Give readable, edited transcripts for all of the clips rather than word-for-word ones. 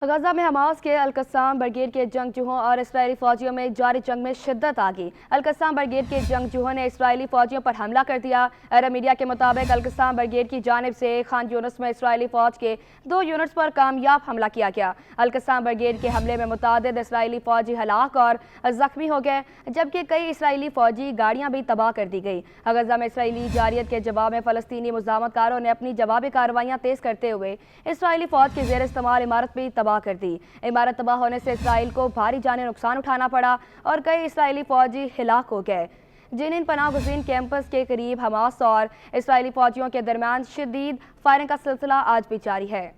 غزہ میں حماس کے Al-Qassam brigade کے جنگجوؤں اور اسرائیلی فوجیوں میں جاری جنگ میں شدت آ گئی۔ القسام بریگیڈ کے جنگجوؤں نے اسرائیلی فوجیوں پر حملہ کر دیا۔ عرب میڈیا کے مطابق القسام بریگیڈ کی جانب سے خان یونس میں اسرائیلی فوج کے 2 یونٹس پر کامیاب حملہ کیا گیا۔ القسام بریگیڈ کے حملے میں متعدد اسرائیلی فوجی ہلاک اور زخمی ہو گئے، جبکہ کئی اسرائیلی فوجی گاڑیاں بھی تباہ کر دی گئی۔ غزہ میں اسرائیلی جارحیت کے جواب میں فلسطینی مزاحمت کاروں نے اپنی جوابی کارروائیاں تیز کرتے ہوئے اسرائیلی فوج کی زیر استعمال عمارت بھی تباہ کر دی۔ عمارت تباہ ہونے سے اسرائیل کو بھاری جانی نقصان اٹھانا پڑا اور کئی اسرائیلی فوجی ہلاک ہو گئے۔ جنین پناہ گزین کیمپس کے قریب حماس اور اسرائیلی فوجیوں کے درمیان شدید فائرنگ کا سلسلہ آج بھی جاری ہے۔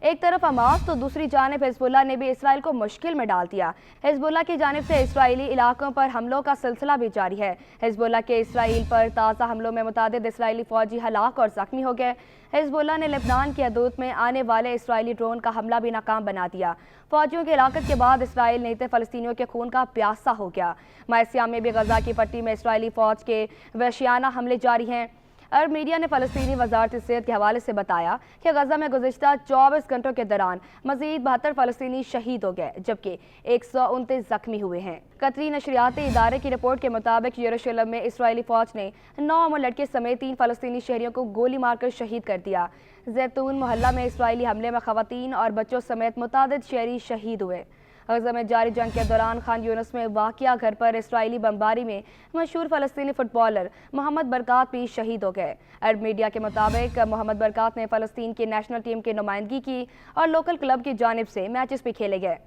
ایک طرف حماس تو دوسری جانب حزب اللہ نے بھی اسرائیل کو مشکل میں ڈال دیا۔ حزب اللہ کی جانب سے اسرائیلی علاقوں پر حملوں کا سلسلہ بھی جاری ہے۔ حزب اللہ کے اسرائیل پر تازہ حملوں میں متعدد اسرائیلی فوجی ہلاک اور زخمی ہو گئے۔ حزب اللہ نے لبنان کی حدود میں آنے والے اسرائیلی ڈرون کا حملہ بھی ناکام بنا دیا۔ فوجیوں کی ہلاکت کے بعد اسرائیل نیتے فلسطینیوں کے خون کا پیاسا ہو گیا۔ ماہ سیام میں بھی غزہ کی پٹی میں اسرائیلی فوج کے وحشیانہ حملے جاری ہیں۔ عرب میڈیا نے فلسطینی وزارت صحت کے حوالے سے بتایا کہ غزہ میں گزشتہ 24 گھنٹوں کے دوران مزید 72 فلسطینی شہید ہو گئے، جبکہ 129 زخمی ہوئے ہیں۔ قطری نشریاتی ادارے کی رپورٹ کے مطابق یروشلم میں اسرائیلی فوج نے 9 عمر لڑکے سمیت 3 فلسطینی شہریوں کو گولی مار کر شہید کر دیا۔ زیتون محلہ میں اسرائیلی حملے میں خواتین اور بچوں سمیت متعدد شہری شہید ہوئے۔ غزہ میں جاری جنگ کے دوران خان یونس میں واقع گھر پر اسرائیلی بمباری میں مشہور فلسطینی فٹ بالر محمد برکات بھی شہید ہو گئے۔ عرب میڈیا کے مطابق محمد برکات نے فلسطین کی نیشنل ٹیم کی نمائندگی کی اور لوکل کلب کی جانب سے میچز بھی کھیلے گئے۔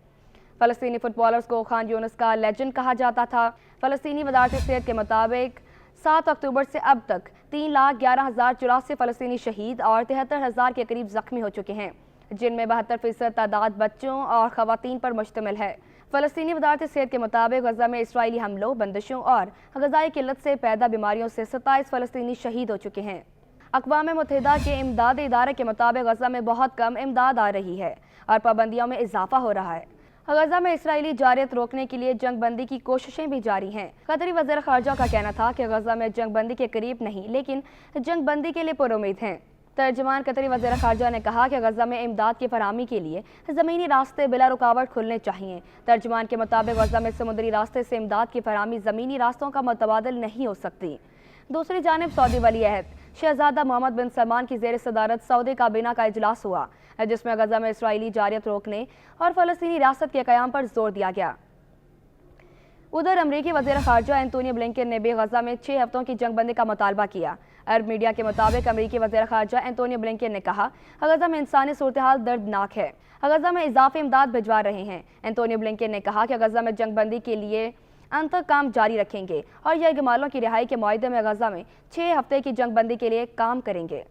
فلسطینی فٹ بالرز کو خان یونس کا لیجنڈ کہا جاتا تھا۔ فلسطینی وزارت صحت کے مطابق 7 اکتوبر سے اب تک 3,11,084 فلسطینی شہید اور 73,000 کے قریب زخمی ہو چکے ہیں، جن میں 72% تعداد بچوں اور خواتین پر مشتمل ہے۔ فلسطینی وزارت صحت کے مطابق غزہ میں اسرائیلی حملوں، بندشوں اور غذائی قلت سے پیدا بیماریوں سے 27 فلسطینی شہید ہو چکے ہیں۔ اقوام متحدہ کے امدادی ادارے کے مطابق غزہ میں بہت کم امداد آ رہی ہے اور پابندیوں میں اضافہ ہو رہا ہے۔ غزہ میں اسرائیلی جارحیت روکنے کے لیے جنگ بندی کی کوششیں بھی جاری ہیں۔ قطری وزیر خارجہ کا کہنا تھا کہ غزہ میں جنگ بندی کے قریب نہیں، لیکن جنگ بندی کے لیے پر امید ہیں۔ ترجمان قطری وزیر خارجہ نے کہا کہ غزہ میں امداد کی فراہمی کے لیے زمینی راستے بلا رکاوٹ کھلنے چاہیے۔ ترجمان کے مطابق غزہ میں سمندری راستے سے امداد کی فراہمی زمینی راستوں کا متبادل نہیں ہو سکتی۔ دوسری جانب سعودی ولی عہد شہزادہ محمد بن سلمان کی زیر صدارت سعودی کابینہ کا اجلاس ہوا، جس میں غزہ میں اسرائیلی جارحیت روکنے اور فلسطینی ریاست کے قیام پر زور دیا گیا۔ ادھر امریکی وزیر خارجہ اینتونی بلنکن نے بھی غزہ میں 6 ہفتوں کی جنگ بندی کا مطالبہ کیا۔ عرب میڈیا کے مطابق امریکی وزیر خارجہ اینتونی بلنکن نے کہا غزہ میں انسانی صورتحال دردناک ہے، غزہ میں اضافی امداد بھجوا رہے ہیں۔ اینتونی بلنکن نے کہا کہ غزہ میں جنگ بندی کے لیے انت تک کام جاری رکھیں گے اور یرغمالوں کی رہائی کے معاہدے میں غزہ میں 6 ہفتے کی جنگ بندی کے لیے کام کریں گے۔